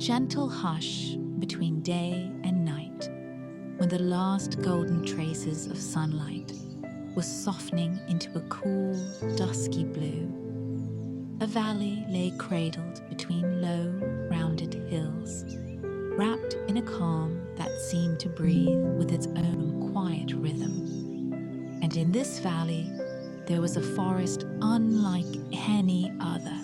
gentle hush between day and night, when the last golden traces of sunlight were softening into a cool, dusky blue, a valley lay cradled between low, rounded hills, wrapped in a calm that seemed to breathe with its own quiet rhythm. And in this valley, there was a forest unlike any other.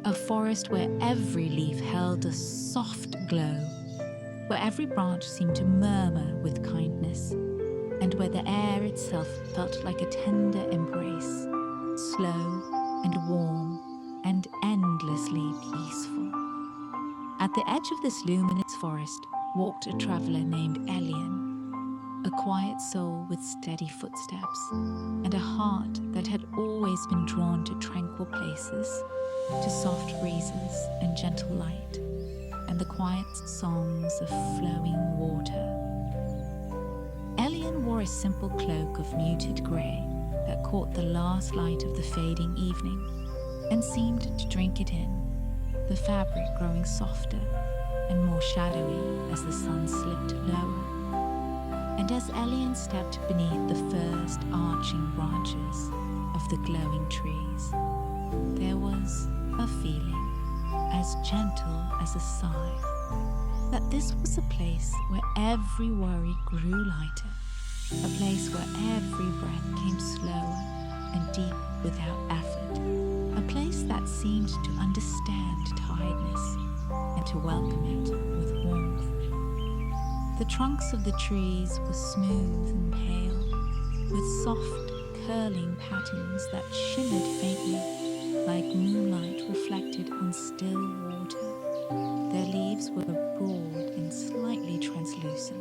A forest where every leaf held a soft glow, where every branch seemed to murmur with kindness, and where the air itself felt like a tender embrace, slow and warm and endlessly peaceful. At the edge of this luminous forest walked a traveler named Elian, a quiet soul with steady footsteps and a heart that had always been drawn to tranquil places, to soft breezes and gentle light, and the quiet songs of flowing water. Elian wore a simple cloak of muted grey that caught the last light of the fading evening and seemed to drink it in, the fabric growing softer and more shadowy as the sun slipped lower. And as Elian stepped beneath the first arching branches of the glowing trees, there was a feeling as gentle as a sigh that this was a place where every worry grew lighter, a place where every breath came slower and deep without effort, a place that seemed to understand tiredness and to welcome it with warmth. The trunks of the trees were smooth and pale, with soft, curling patterns that shimmered faintly like moonlight reflected on still water. Their leaves were broad and slightly translucent,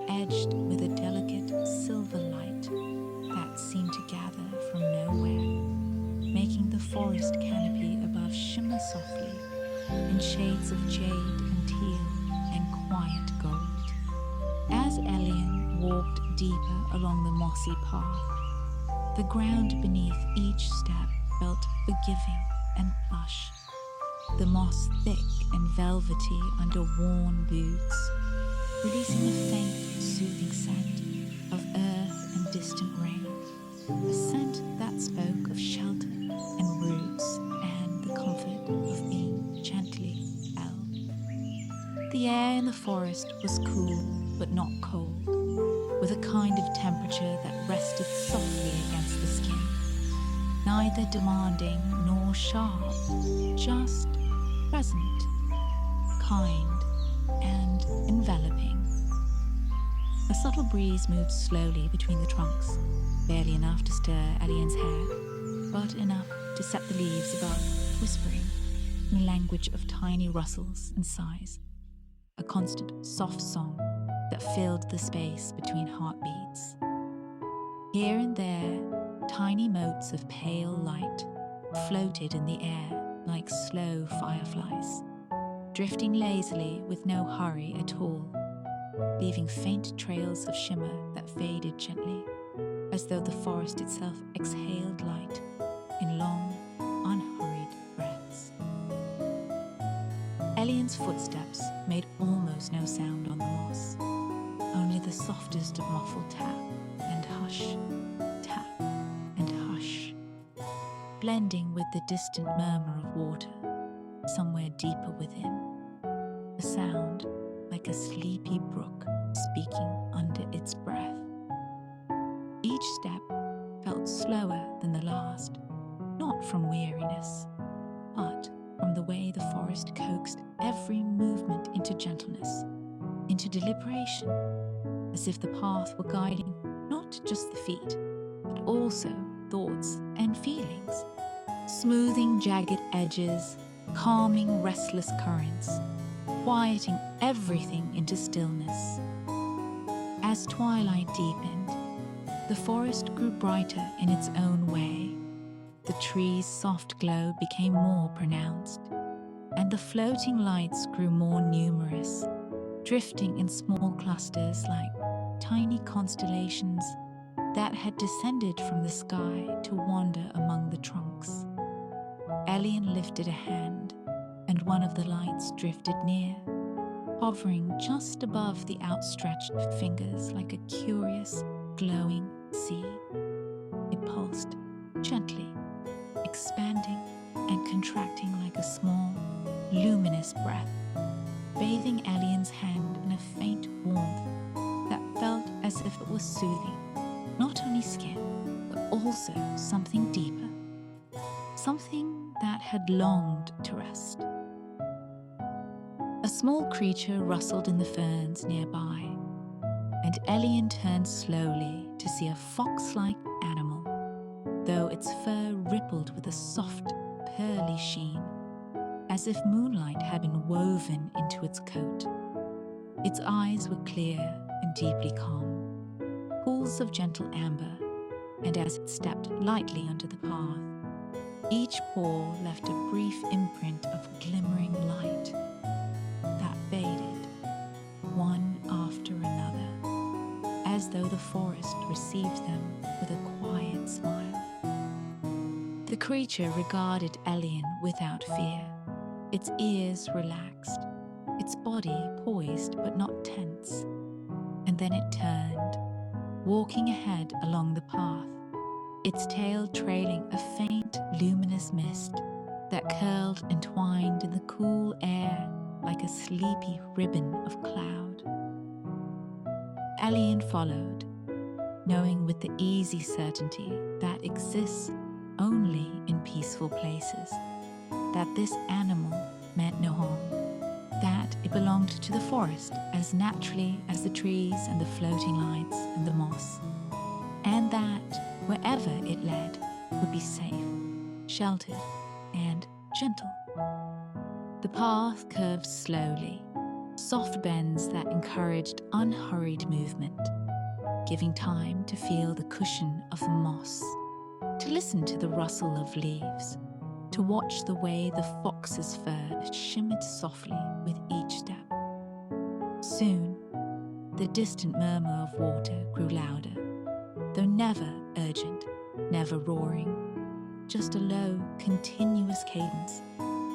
edged with a delicate silver light that seemed to gather from nowhere, making the forest canopy above shimmer softly in shades of jade and teal and quiet gold. As Elian walked deeper along the mossy path, the ground beneath each step felt forgiving and plush, the moss thick and velvety under worn boots, releasing a faint, soothing scent of earth and distant rain, a scent that spoke of shelter and roots and the comfort of being gently held. The air in the forest was cool but not cold, with a kind of temperature that rested softly against the skin, neither demanding nor sharp, just present, kind, and enveloping. A subtle breeze moved slowly between the trunks, barely enough to stir Elian's hair, but enough to set the leaves above whispering in a language of tiny rustles and sighs, a constant soft song that filled the space between heartbeats. Here and there, tiny motes of pale light floated in the air like slow fireflies, drifting lazily with no hurry at all, leaving faint trails of shimmer that faded gently, as though the forest itself exhaled light in long, unhurried breaths. Elian's footsteps made almost no sound on the moss, only the softest of muffled tap and hush, tap and hush, blending with the distant murmur of water somewhere deeper within, a sound like a sleepy brook speaking under its breath. Each step felt slower than the last, not from weariness, but from the way the forest coaxed every movement into gentleness, into deliberation, as if the path were guiding not just the feet, but also thoughts and feelings, smoothing jagged edges, calming restless currents, quieting everything into stillness. As twilight deepened, the forest grew brighter in its own way. The trees' soft glow became more pronounced, and the floating lights grew more numerous, drifting in small clusters like tiny constellations that had descended from the sky to wander among the trunks. Elian lifted a hand, and one of the lights drifted near, hovering just above the outstretched fingers like a curious, glowing sea. It pulsed gently, expanding and contracting like a small, luminous breath, bathing Elian's hand in a faint warmth that felt as if it was soothing not only skin, but also something deeper, something that had longed to rest. A small creature rustled in the ferns nearby, and Elian turned slowly to see a fox-like animal, though its fur rippled with a soft, pearly sheen, as if moonlight had been woven into its coat. Its eyes were clear and deeply calm, pools of gentle amber, and as it stepped lightly onto the path, each paw left a brief imprint of glimmering light that faded, one after another, as though the forest received them with a quiet smile. The creature regarded Elian without fear, its ears relaxed, its body poised but not tense. And then it turned, walking ahead along the path, its tail trailing a faint, luminous mist that curled and twined in the cool air like a sleepy ribbon of cloud. Elian followed, knowing with the easy certainty that exists only in peaceful places, that this animal meant no harm, that it belonged to the forest as naturally as the trees and the floating lights and the moss, and that wherever it led would be safe, sheltered, and gentle. The path curved slowly, soft bends that encouraged unhurried movement, giving time to feel the cushion of moss, to listen to the rustle of leaves, to watch the way the fox's fur shimmered softly with each step. Soon, the distant murmur of water grew louder, though never urgent, never roaring, just a low, continuous cadence,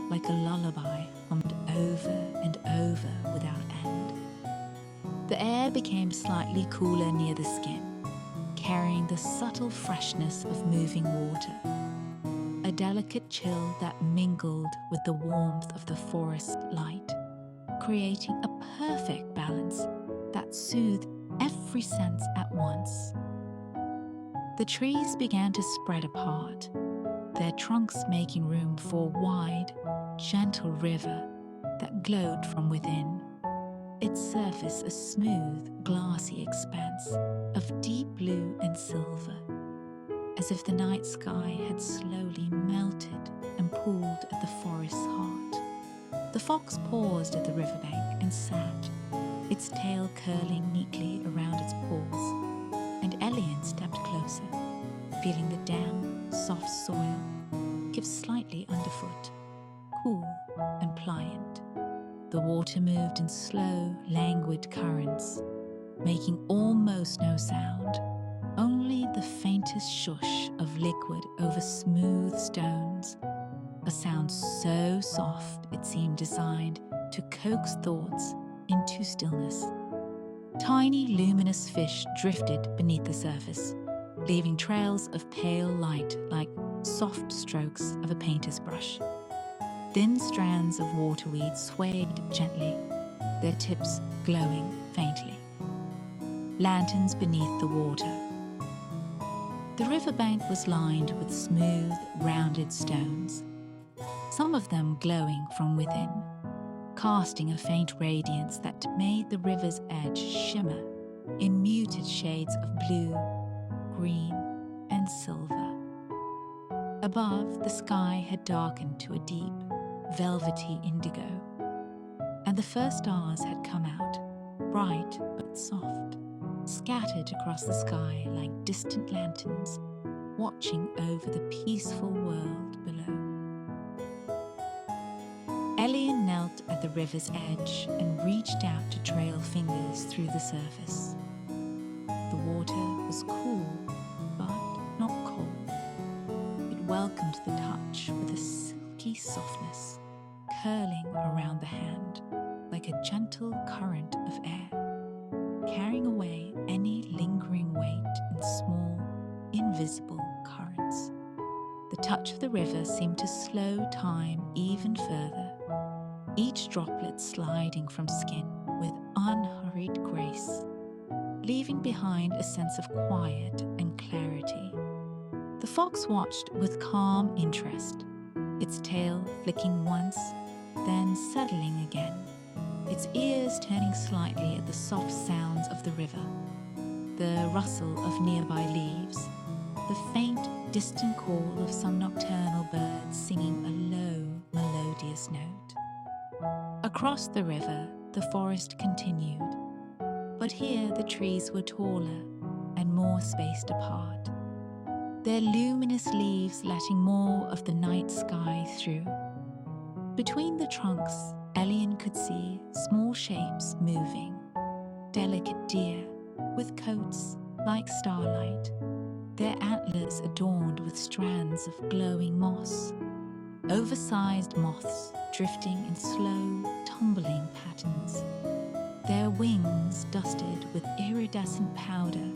like a lullaby hummed over and over without end. The air became slightly cooler near the skin, carrying the subtle freshness of moving water, a delicate chill that mingled with the warmth of the forest light, creating a perfect balance that soothed every sense at once. The trees began to spread apart, their trunks making room for a wide, gentle river that glowed from within, its surface a smooth, glassy expanse of deep blue and silver, as if the night sky had slowly melted and pooled at the forest's heart. The fox paused at the riverbank and sat, its tail curling neatly around its paws, and Elian stepped closer, feeling the damp, soft soil give slightly underfoot, cool and pliant. The water moved in slow, languid currents, making almost no sound, only the faintest shush of liquid over smooth stones, a sound so soft it seemed designed to coax thoughts into stillness. Tiny luminous fish drifted beneath the surface, leaving trails of pale light like soft strokes of a painter's brush. Thin strands of waterweed swayed gently, their tips glowing faintly. Lanterns beneath the water. The riverbank was lined with smooth, rounded stones, some of them glowing from within, casting a faint radiance that made the river's edge shimmer in muted shades of blue, green, and silver. Above, the sky had darkened to a deep, velvety indigo, and the first stars had come out, bright but soft, scattered across the sky like distant lanterns, watching over the peaceful world below. Elian knelt at the river's edge and reached out to trail fingers through the surface. The water was cool, but not cold. It welcomed the touch with a silky softness, curling around the hand like a gentle current of air, carrying away any lingering weight in small, invisible currents. The touch of the river seemed to slow time even further, each droplet sliding from skin with unhurried grace, leaving behind a sense of quiet and clarity. The fox watched with calm interest, its tail flicking once, then settling again, its ears turning slightly at the soft sounds of the river, the rustle of nearby leaves, the faint, distant call of some nocturnal birds singing a low, melodious note. Across the river, the forest continued, but here the trees were taller and more spaced apart, their luminous leaves letting more of the night sky through. Between the trunks, Elian could see small shapes moving, delicate deer with coats like starlight, their antlers adorned with strands of glowing moss, oversized moths drifting in slow, tumbling patterns, their wings dusted with iridescent powder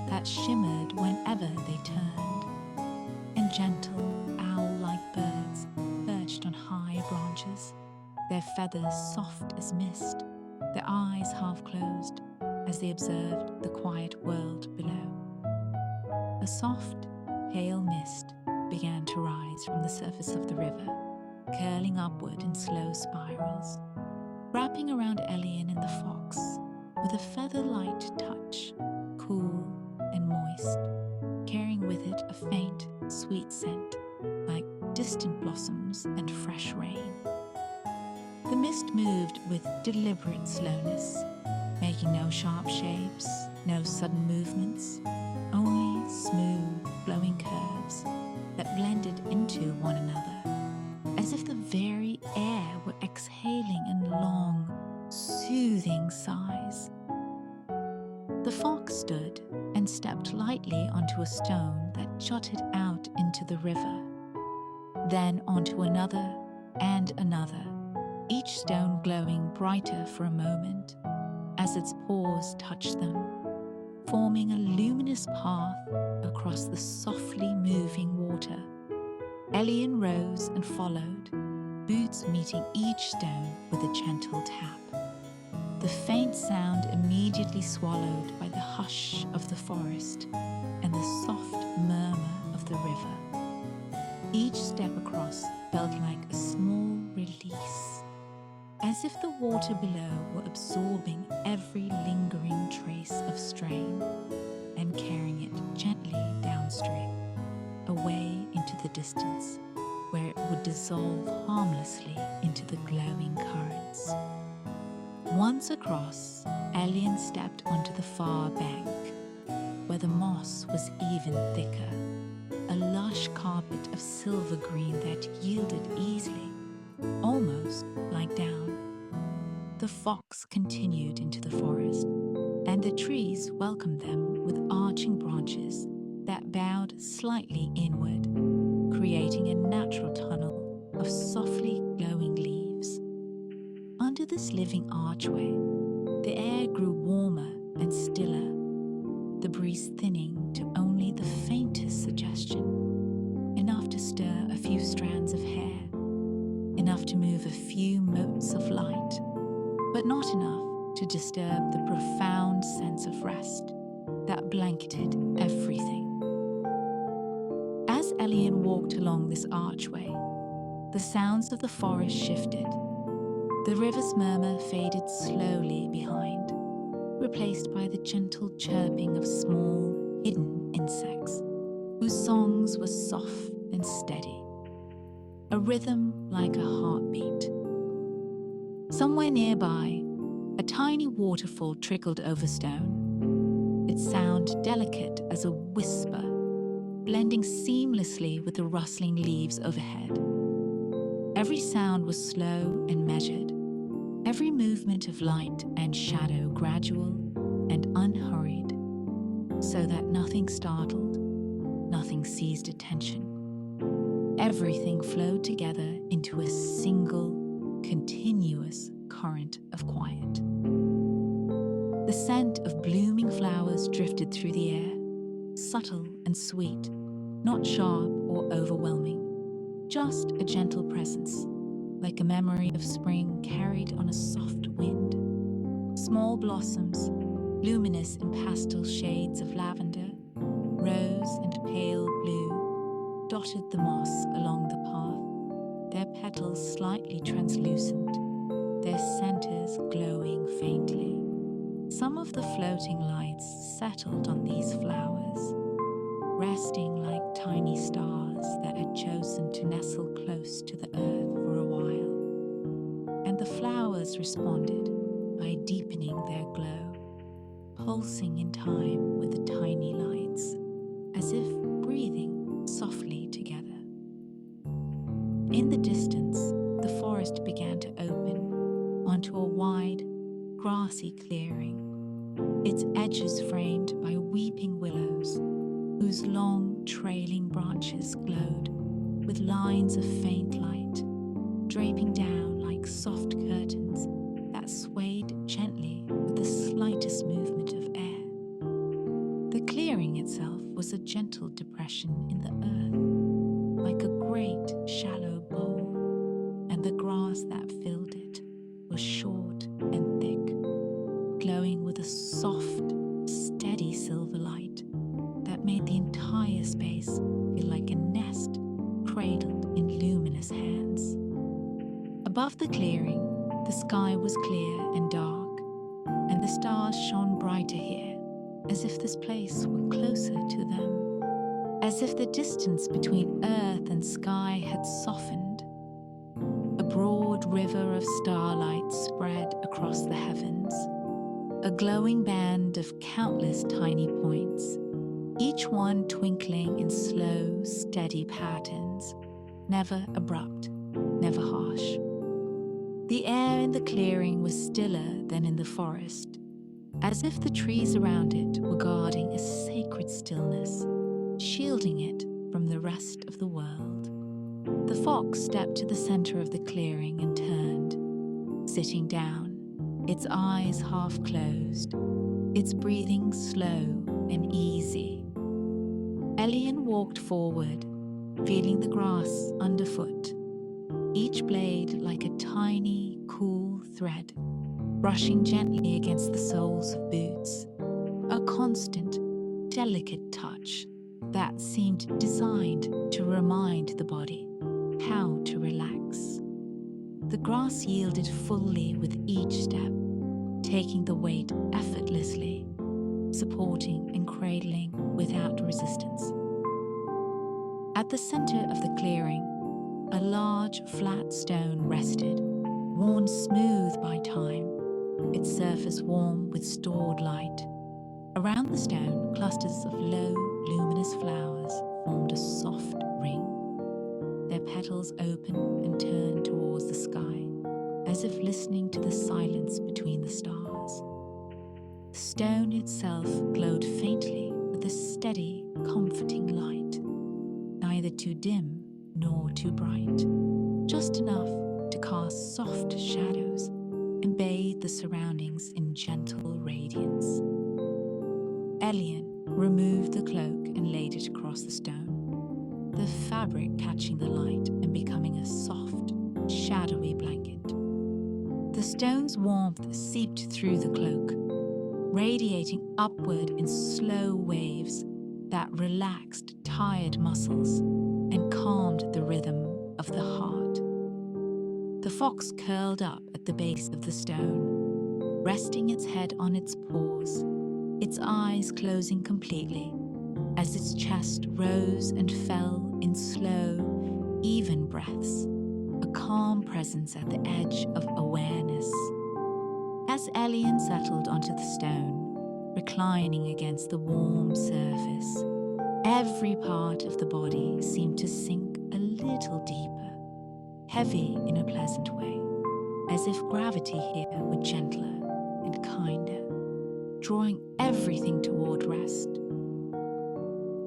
that shimmered whenever they turned, and gentle, owl-like birds perched on high branches, their feathers soft as mist, their eyes half closed as they observed the quiet world below. A soft, pale mist began to rise from the surface of the river, curling upward in slow spirals, wrapping around Elian and the fox with a feather-light touch, cool and moist, carrying with it a faint, sweet scent like distant blossoms and fresh rain. The mist moved with deliberate slowness, making no sharp shapes, no sudden movements, only smooth, flowing curves that blended into one another, as if the very air were exhaling in long, soothing sighs. The fox stood and stepped lightly onto a stone that jutted out into the river, then onto another and another, each stone glowing brighter for a moment as its paws touched them, forming a luminous path across the softly moving water. Elian rose and followed, boots meeting each stone with a gentle tap. The faint sound immediately swallowed by the hush of the forest and the soft murmur of the river. Each step across felt like a small release, as if the water below were absorbing every lingering trace of strain and carrying it gently downstream, away into the distance, where it would dissolve harmlessly into the glowing currents. Once across, Elian stepped onto the far bank, where the moss was even thicker, a lush carpet of silver green that yielded easily, almost like down. The fox continued into the forest, and the trees welcomed them with arching branches that bowed slightly inward, creating a natural tunnel of softly glowing leaves. Under this living archway, the air grew warmer and stiller, the breeze thinning to only the faintest suggestion, enough to stir a few strands of hair, enough to move a few motes of light, but not enough to disturb the profound sense of rest that blanketed everything. As Elian walked along this archway, the sounds of the forest shifted. The river's murmur faded slowly behind, replaced by the gentle chirping of small, hidden insects, whose songs were soft and steady, a rhythm like a heartbeat. Somewhere nearby, a tiny waterfall trickled over stone, its sound delicate as a whisper, blending seamlessly with the rustling leaves overhead. Every sound was slow and measured, every movement of light and shadow gradual and unhurried, so that nothing startled, nothing seized attention. Everything flowed together into a single, continuous current of quiet. The scent of blooming flowers drifted through the air, subtle and sweet, not sharp or overwhelming, just a gentle presence, like a memory of spring carried on a soft wind. Small blossoms, luminous in pastel shades of lavender, rose and pale blue, dotted the moss along the path, their petals slightly translucent, their centers glowing faintly. Some of the floating lights settled on these flowers, resting like tiny stars that had chosen to nestle close to the earth for a while. And the flowers responded by deepening their glow, pulsing in time with the tiny lights, as if breathing softly together. In the distance, the forest began to open onto a wide, grassy clearing, its edges framed by weeping willows, whose long, trailing branches glowed with lines of faint light, draping down like soft curtains that swayed gently with the slightest movement of air. The clearing itself was a gentle depression in the earth, like a great, shallow bowl, and the grass that filled it was short and thick, glowing with a soft, steady silver light that made the entire space feel like a nest cradled in luminous hands. Above the clearing, the sky was clear and dark, and the stars shone brighter here, as if this place were closer to them, as if the distance between earth and sky had softened. A broad river of starlight spread across the heavens, a glowing band of countless tiny points, each one twinkling in slow, steady patterns, never abrupt, never harsh. The air in the clearing was stiller than in the forest, as if the trees around it were guarding a sacred stillness, shielding it from the rest of the world. The fox stepped to the center of the clearing and turned, sitting down, its eyes half closed, its breathing slow and easy. Elian walked forward, feeling the grass underfoot, each blade like a tiny, cool thread, brushing gently against the soles of boots, a constant, delicate touch that seemed designed to remind the body how to relax. The grass yielded fully with each step, taking the weight effortlessly, supporting and cradling without resistance. At the center of the clearing, a large flat stone rested, worn smooth by time, its surface warm with stored light. Around the stone, clusters of low, luminous flowers formed a soft ring, their petals open and turned towards the sky, as if listening to the silence between the stars. The stone itself glowed faintly with a steady, comforting light, neither too dim nor too bright, just enough to cast soft shadows and bathe the surroundings in gentle radiance. Elian removed the cloak and laid it across the stone, the fabric catching the light and becoming a soft, shadowy blanket. The stone's warmth seeped through the cloak, radiating upward in slow waves that relaxed tired muscles and calmed the rhythm of the heart. The fox curled up at the base of the stone, resting its head on its paws, its eyes closing completely as its chest rose and fell in slow, even breaths, a calm presence at the edge of awareness. As Elian settled onto the stone, reclining against the warm surface, every part of the body seemed to sink a little deeper, heavy in a pleasant way, as if gravity here were gentler and kinder, drawing everything toward rest.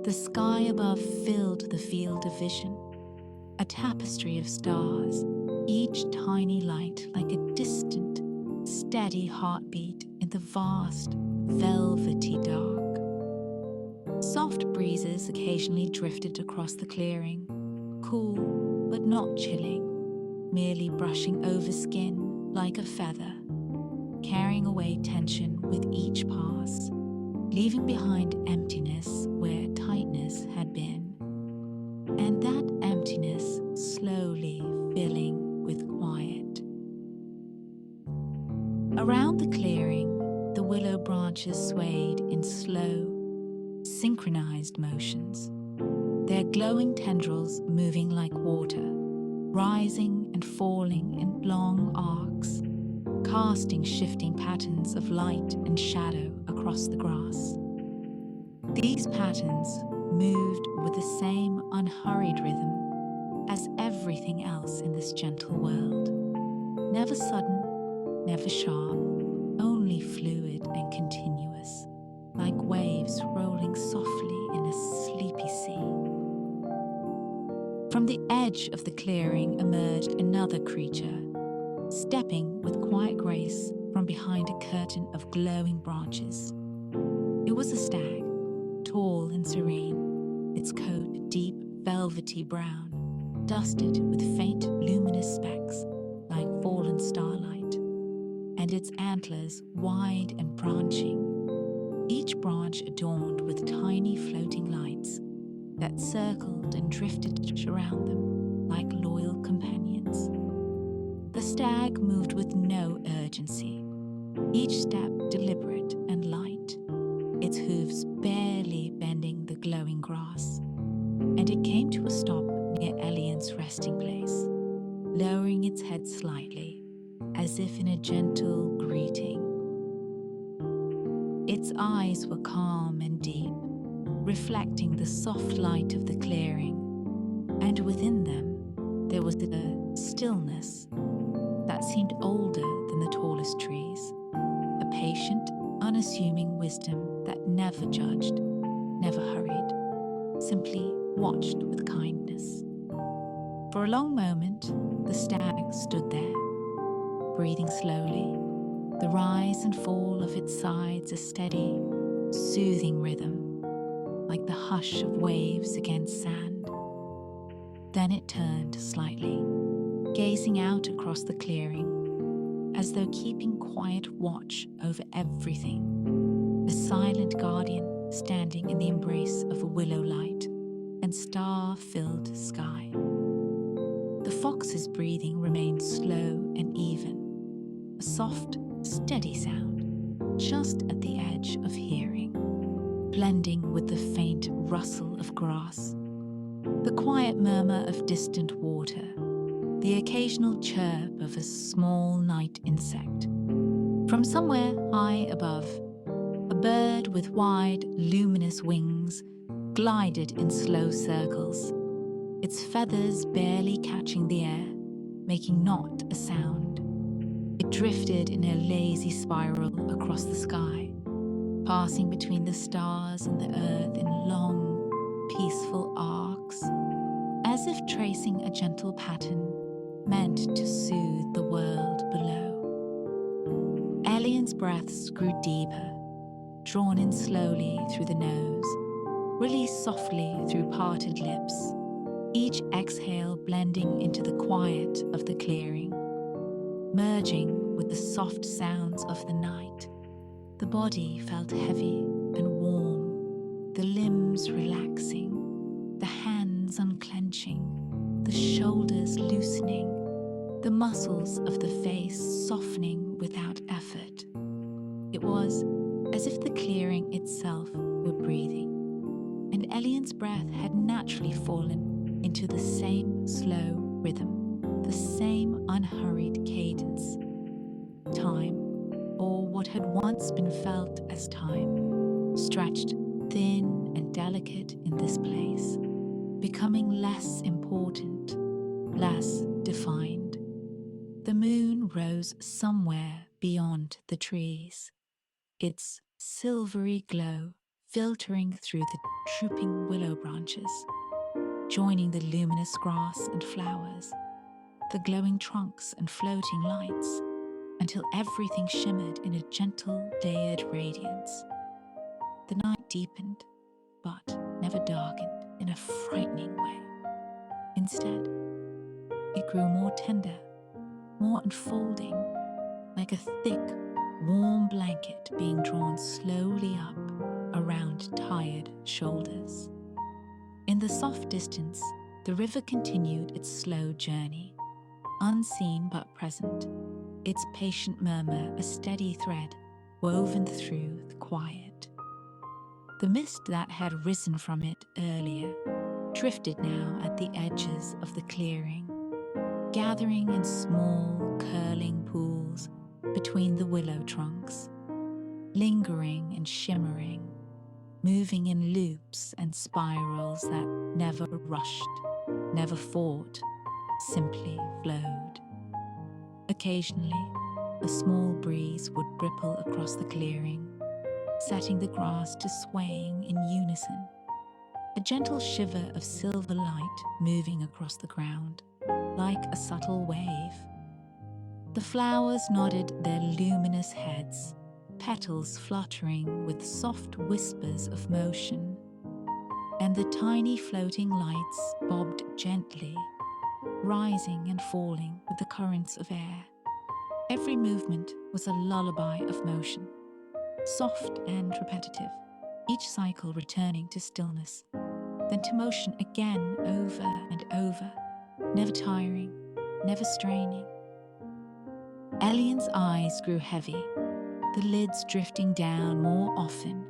The sky above filled the field of vision, a tapestry of stars, each tiny light like a distant, steady heartbeat in the vast, velvety dark. Soft breezes occasionally drifted across the clearing, cool but not chilling, merely brushing over skin like a feather, carrying away tension with each pass, leaving behind emptiness where tightness had been, and that emptiness slowly filling with quiet. Around the clearing, the willow branches swayed in slow, synchronized motions, their glowing tendrils moving like water, rising and falling in long arcs, casting shifting patterns of light and shadow across the grass. These patterns moved with the same unhurried rhythm as everything else in this gentle world. Never sudden, never sharp, only fluid and continuous, like waves rolling softly in a sleepy sea. From the edge of the clearing emerged another creature, stepping with quiet grace from behind a curtain of glowing branches. It was a stag, tall and serene, its coat deep velvety brown, dusted with faint luminous specks like fallen starlight, and its antlers wide and branching, each branch adorned with tiny floating lights that circled and drifted around them like loyal companions. The stag moved with no urgency, each step deliberate and light, its hooves barely bending the glowing grass, and it came to a stop near Elian's resting place, lowering its head slightly, as if in a gentle greeting. Its eyes were calm and deep, reflecting the soft light of the clearing, and within them there was a stillness that seemed older than the tallest trees, a patient, unassuming wisdom that never judged, never hurried, simply watched with kindness. For a long moment, the stag stood there, breathing slowly, the rise and fall of its sides a steady, soothing rhythm, like the hush of waves against sand. Then it turned slightly, gazing out across the clearing, as though keeping quiet watch over everything, a silent guardian standing in the embrace of a willow light and star-filled sky. The fox's breathing remained slow and even, a soft, steady sound, just at the edge of hearing, blending with the faint rustle of grass, the quiet murmur of distant water, the occasional chirp of a small night insect. From somewhere high above, a bird with wide, luminous wings glided in slow circles, its feathers barely catching the air, making not a sound. It drifted in a lazy spiral across the sky, passing between the stars and the earth in long, peaceful arcs, as if tracing a gentle pattern meant to soothe the world below. Elian's breaths grew deeper, drawn in slowly through the nose, released softly through parted lips, each exhale blending into the quiet of the clearing, merging with the soft sounds of the night. The body felt heavy and warm, the limbs relaxing, the hands unclenching, the shoulders loosening, the muscles of the face softening without effort. It was as if the clearing itself were breathing, and Elian's breath had naturally fallen into the same slow rhythm, the same unhurried cadence. Time, or what had once been felt as time, stretched thin and delicate in this place, becoming less important, less defined. The moon rose somewhere beyond the trees, its silvery glow filtering through the drooping willow branches, joining the luminous grass and flowers, the glowing trunks and floating lights, until everything shimmered in a gentle, layered radiance. The night deepened, but never darkened in a frightening way. Instead, it grew more tender, more enfolding, like a thick, warm blanket being drawn slowly up around tired shoulders. In the soft distance, the river continued its slow journey, unseen but present, its patient murmur a steady thread woven through the quiet. The mist that had risen from it earlier drifted now at the edges of the clearing, gathering in small, curling pools between the willow trunks, lingering and shimmering, moving in loops and spirals that never rushed, never fought, simply flowed. Occasionally, a small breeze would ripple across the clearing, setting the grass to swaying in unison, a gentle shiver of silver light moving across the ground, like a subtle wave. The flowers nodded their luminous heads, petals fluttering with soft whispers of motion, and the tiny floating lights bobbed gently, rising and falling with the currents of air. Every movement was a lullaby of motion, soft and repetitive, each cycle returning to stillness, then to motion again over and over, never tiring, never straining. Elian's eyes grew heavy, the lids drifting down more often,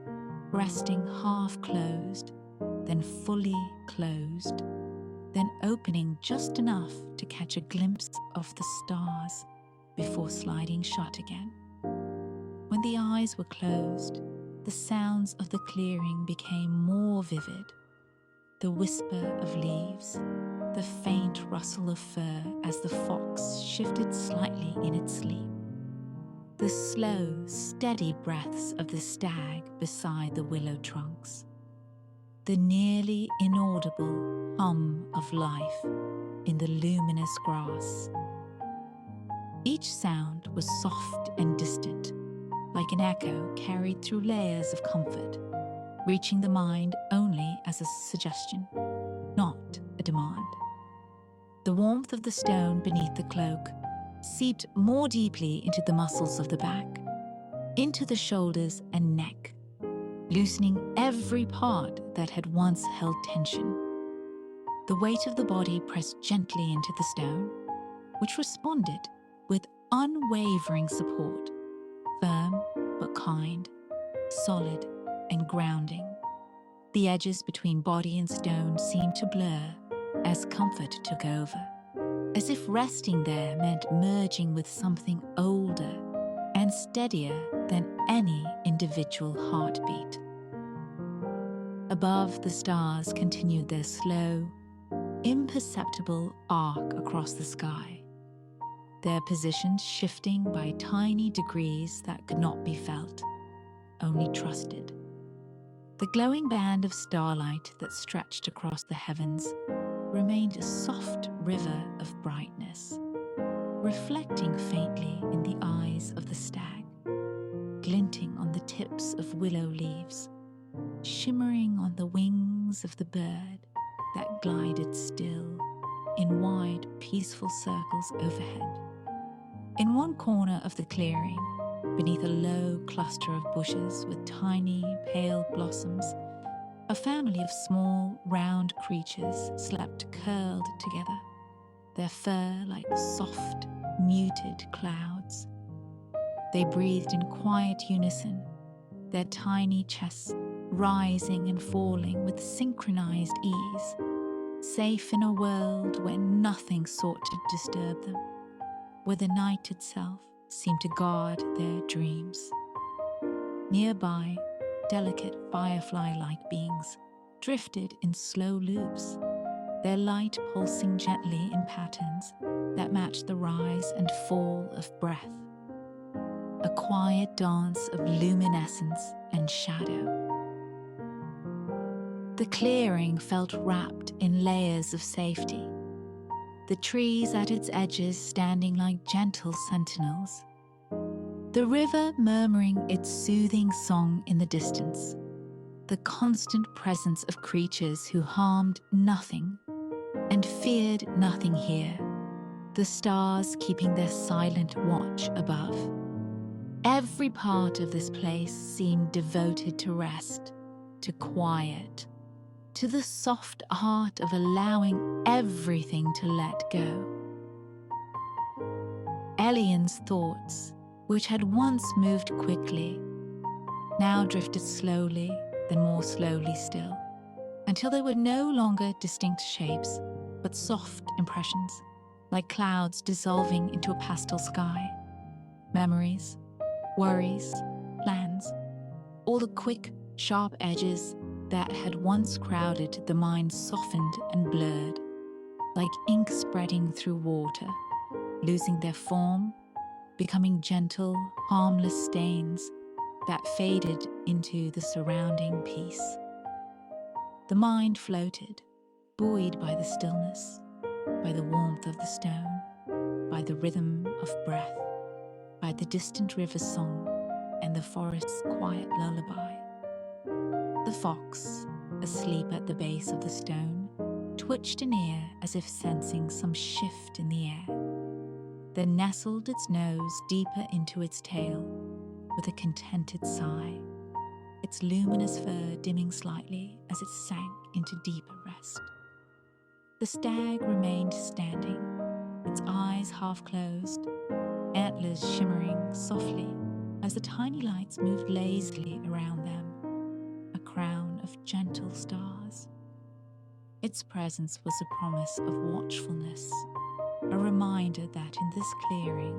resting half closed, then fully closed, then opening just enough to catch a glimpse of the stars before sliding shut again. When the eyes were closed, the sounds of the clearing became more vivid. The whisper of leaves, the faint rustle of fur as the fox shifted slightly in its sleep, the slow, steady breaths of the stag beside the willow trunks, the nearly inaudible hum of life in the luminous grass. Each sound was soft and distant, like an echo carried through layers of comfort, reaching the mind only as a suggestion, not a demand. The warmth of the stone beneath the cloak seeped more deeply into the muscles of the back, into the shoulders and neck, loosening every part that had once held tension. The weight of the body pressed gently into the stone, which responded with unwavering support, firm but kind, solid and grounding. The edges between body and stone seemed to blur as comfort took over, as if resting there meant merging with something older and steadier than any individual heartbeat. Above, the stars continued their slow, imperceptible arc across the sky, their positions shifting by tiny degrees that could not be felt, only trusted. The glowing band of starlight that stretched across the heavens remained a soft river of brightness, reflecting faintly in the eyes of the stag, glinting on the tips of willow leaves, shimmering on the wings of the bird that glided still in wide, peaceful circles overhead. In one corner of the clearing, beneath a low cluster of bushes with tiny, pale blossoms, a family of small, round creatures slept curled together, their fur like soft, muted clouds. They breathed in quiet unison, their tiny chests rising and falling with synchronized ease, safe in a world where nothing sought to disturb them, where the night itself seemed to guard their dreams. Nearby, delicate firefly-like beings drifted in slow loops, their light pulsing gently in patterns that matched the rise and fall of breath, a quiet dance of luminescence and shadow. The clearing felt wrapped in layers of safety. the trees at its edges standing like gentle sentinels, the river murmuring its soothing song in the distance, the constant presence of creatures who harmed nothing and feared nothing here, the stars keeping their silent watch above. Every part of this place seemed devoted to rest, to quiet, to the soft art of allowing everything to let go. Elian's thoughts, which had once moved quickly, now drifted slowly, then more slowly still, until they were no longer distinct shapes, but soft impressions, like clouds dissolving into a pastel sky. Memories, worries, plans, all the quick, sharp edges that had once crowded the mind softened and blurred, like ink spreading through water, losing their form, becoming gentle, harmless stains that faded into the surrounding peace. The mind floated, buoyed by the stillness, by the warmth of the stone, by the rhythm of breath, by the distant river's song and the forest's quiet lullaby. The fox, asleep at the base of the stone, twitched an ear as if sensing some shift in the air, then nestled its nose deeper into its tail with a contented sigh, its luminous fur dimming slightly as it sank into deeper rest. The stag remained standing, its eyes half closed, antlers shimmering softly as the tiny lights moved lazily around them, a crown of gentle stars. Its presence was a promise of watchfulness, a reminder that in this clearing,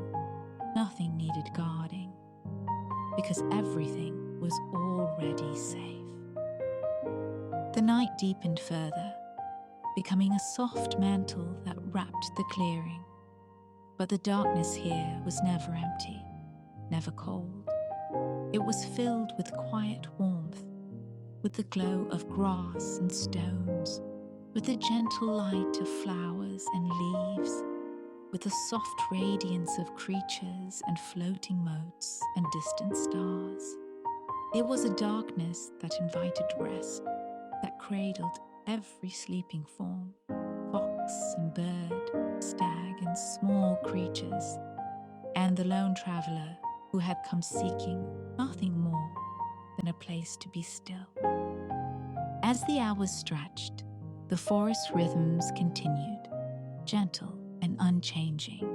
nothing needed guarding, because everything was already safe. The night deepened further, becoming a soft mantle that wrapped the clearing. But the darkness here was never empty, never cold. It was filled with quiet warmth, with the glow of grass and stones, with the gentle light of flowers and leaves, with the soft radiance of creatures and floating motes and distant stars. It was a darkness that invited rest, that cradled every sleeping form, fox and bird, stag and small creatures, and the lone traveler who had come seeking nothing more than a place to be still. As the hours stretched, the forest rhythms continued, gentle and unchanging.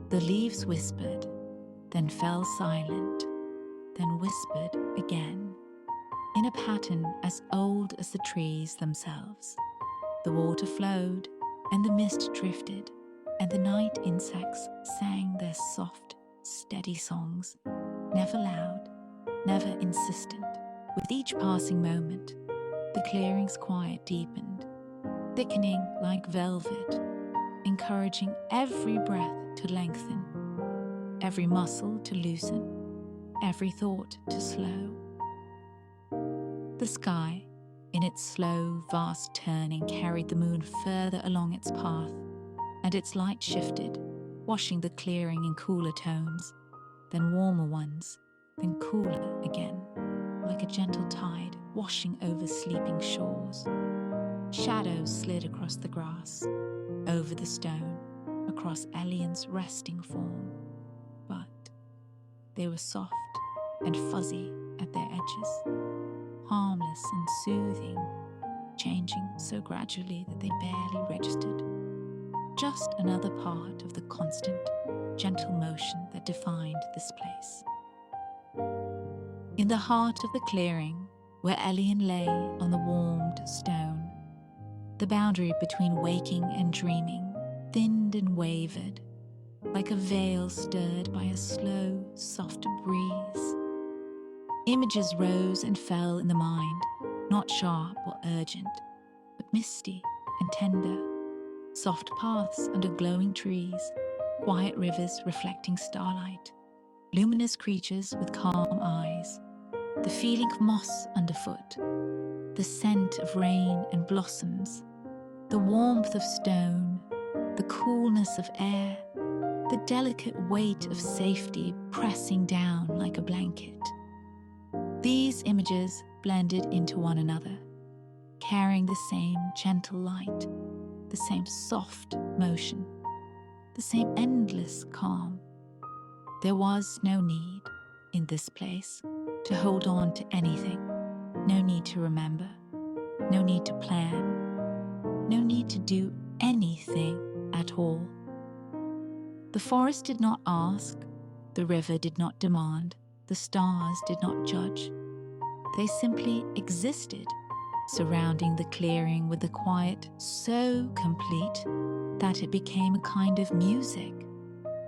The leaves whispered, then fell silent, then whispered again, in a pattern as old as the trees themselves. The water flowed, and the mist drifted, and the night insects sang their soft, steady songs, never loud, never insistent. With each passing moment, the clearing's quiet deepened, thickening like velvet, encouraging every breath to lengthen, every muscle to loosen, every thought to slow. The sky, in its slow, vast turning, carried the moon further along its path, and its light shifted, washing the clearing in cooler tones, then warmer ones, then cooler again, like a gentle tide washing over sleeping shores. Shadows slid across the grass, over the stone, across Elian's resting form, but they were soft and fuzzy at their edges, harmless and soothing, changing so gradually that they barely registered. Just another part of the constant, gentle motion that defined this place. In the heart of the clearing, where Elian lay on the warmed stone, the boundary between waking and dreaming thinned and wavered, like a veil stirred by a slow, soft breeze. Images rose and fell in the mind, not sharp or urgent, but misty and tender. Soft paths under glowing trees, quiet rivers reflecting starlight, luminous creatures with calm eyes, the feeling of moss underfoot, the scent of rain and blossoms, the warmth of stone, the coolness of air, the delicate weight of safety pressing down like a blanket. These images blended into one another, carrying the same gentle light, the same soft motion, the same endless calm. There was no need, in this place, to hold on to anything, no need to remember, no need to plan, no need to do anything at all. The forest did not ask, the river did not demand, the stars did not judge. They simply existed, surrounding the clearing with a quiet so complete that it became a kind of music,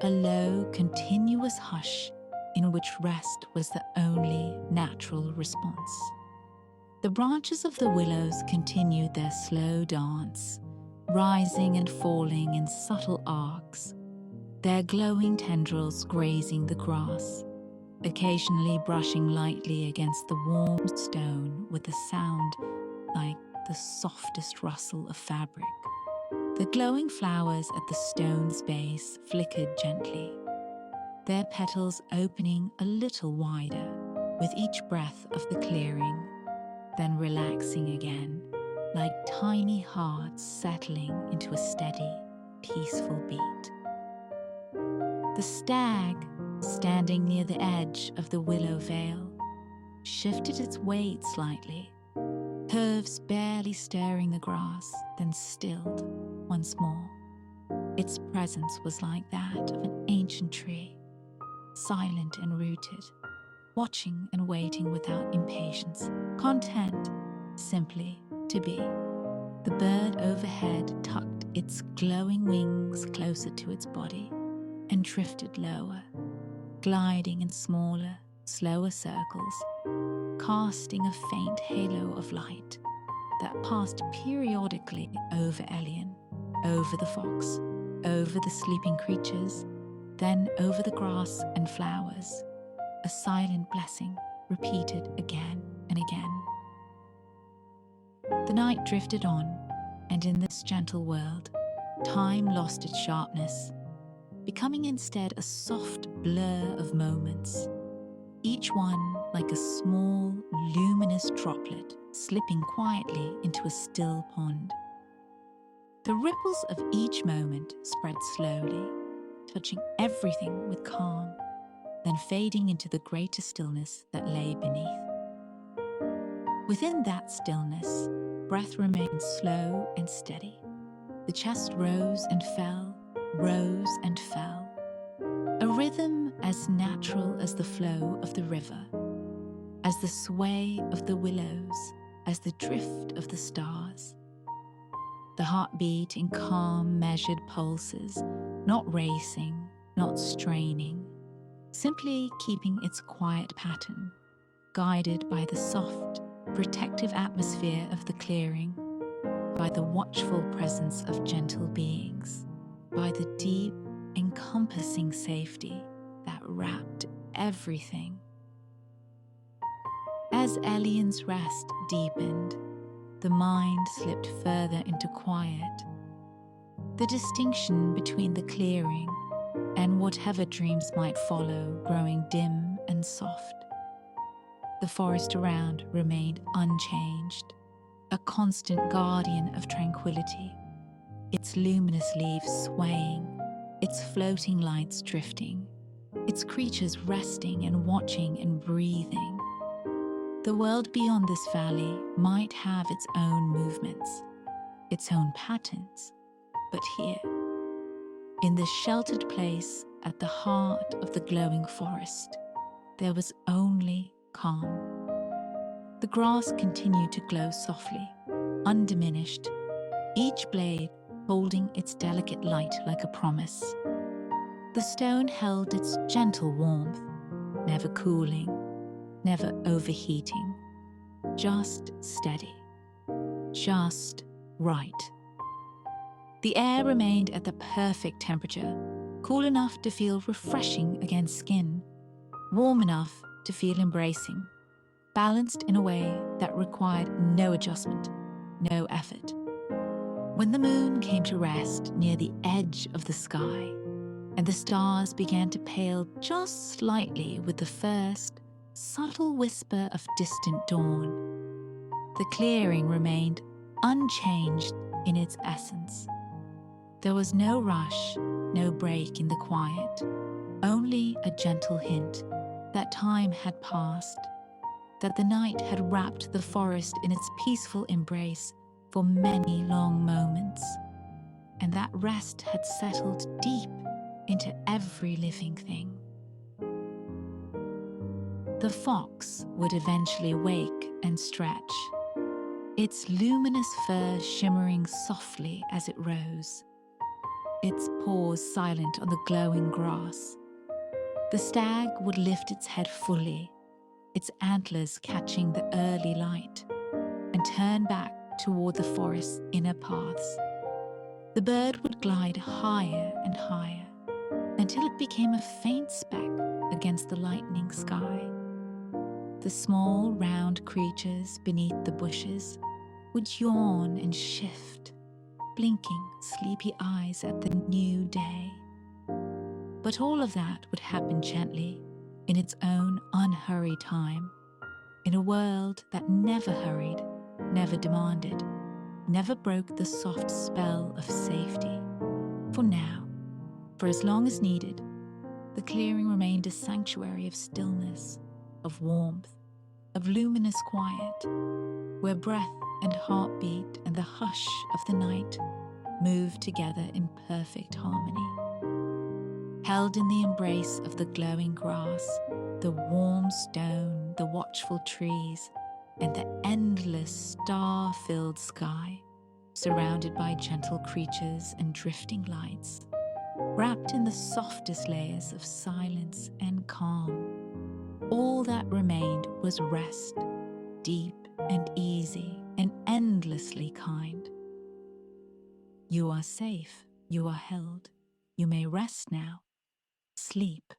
a low, continuous hush in which rest was the only natural response. The branches of the willows continued their slow dance, rising and falling in subtle arcs, their glowing tendrils grazing the grass, occasionally brushing lightly against the warm stone with a sound like the softest rustle of fabric. The glowing flowers at the stone's base flickered gently, their petals opening a little wider with each breath of the clearing, then relaxing again, like tiny hearts settling into a steady, peaceful beat. The stag, standing near the edge of the willow veil, shifted its weight slightly, curves barely stirring the grass, then stilled once more. Its presence was like that of an ancient tree, silent and rooted, watching and waiting without impatience, content simply to be. The bird overhead tucked its glowing wings closer to its body and drifted lower, gliding in smaller, slower circles, casting a faint halo of light that passed periodically over Elian, over the fox, over the sleeping creatures, then over the grass and flowers, a silent blessing repeated again and again. The night drifted on, and in this gentle world, time lost its sharpness, becoming instead a soft blur of moments, each one like a small, luminous droplet slipping quietly into a still pond. The ripples of each moment spread slowly, touching everything with calm, then fading into the greater stillness that lay beneath. Within that stillness, breath remained slow and steady. The chest rose and fell, a rhythm as natural as the flow of the river, as the sway of the willows, as the drift of the stars. The heartbeat in calm, measured pulses, not racing, not straining, simply keeping its quiet pattern, guided by the soft, protective atmosphere of the clearing, by the watchful presence of gentle beings, by the deep, encompassing safety that wrapped everything. As Elian's rest deepened, the mind slipped further into quiet. The distinction between the clearing and whatever dreams might follow growing dim and soft. The forest around remained unchanged, a constant guardian of tranquility, its luminous leaves swaying, its floating lights drifting, its creatures resting and watching and breathing. The world beyond this valley might have its own movements, its own patterns, but here, in this sheltered place at the heart of the glowing forest, there was only calm. The grass continued to glow softly, undiminished, each blade holding its delicate light like a promise. The stone held its gentle warmth, never cooling, never overheating, just steady, just right. The air remained at the perfect temperature, cool enough to feel refreshing against skin, warm enough to feel embracing, balanced in a way that required no adjustment, no effort. When the moon came to rest near the edge of the sky, and the stars began to pale just slightly with the first subtle whisper of distant dawn, the clearing remained unchanged in its essence. There was no rush, no break in the quiet, only a gentle hint that time had passed, that the night had wrapped the forest in its peaceful embrace for many long moments, and that rest had settled deep into every living thing. The fox would eventually wake and stretch, its luminous fur shimmering softly as it rose, its paws silent on the glowing grass. The stag would lift its head fully, its antlers catching the early light, and turn back toward the forest's inner paths. The bird would glide higher and higher until it became a faint speck against the lightening sky. The small, round creatures beneath the bushes would yawn and shift, blinking sleepy eyes at the new day. But all of that would happen gently, in its own unhurried time, in a world that never hurried, never demanded, never broke the soft spell of safety. For now, for as long as needed, the clearing remained a sanctuary of stillness, of warmth, of luminous quiet, where breath and heartbeat and the hush of the night moved together in perfect harmony. Held in the embrace of the glowing grass, the warm stone, the watchful trees, and the endless star-filled sky, surrounded by gentle creatures and drifting lights, wrapped in the softest layers of silence and calm. All that remained was rest, deep and easy and endlessly kind. You are safe, you are held, you may rest now. Sleep.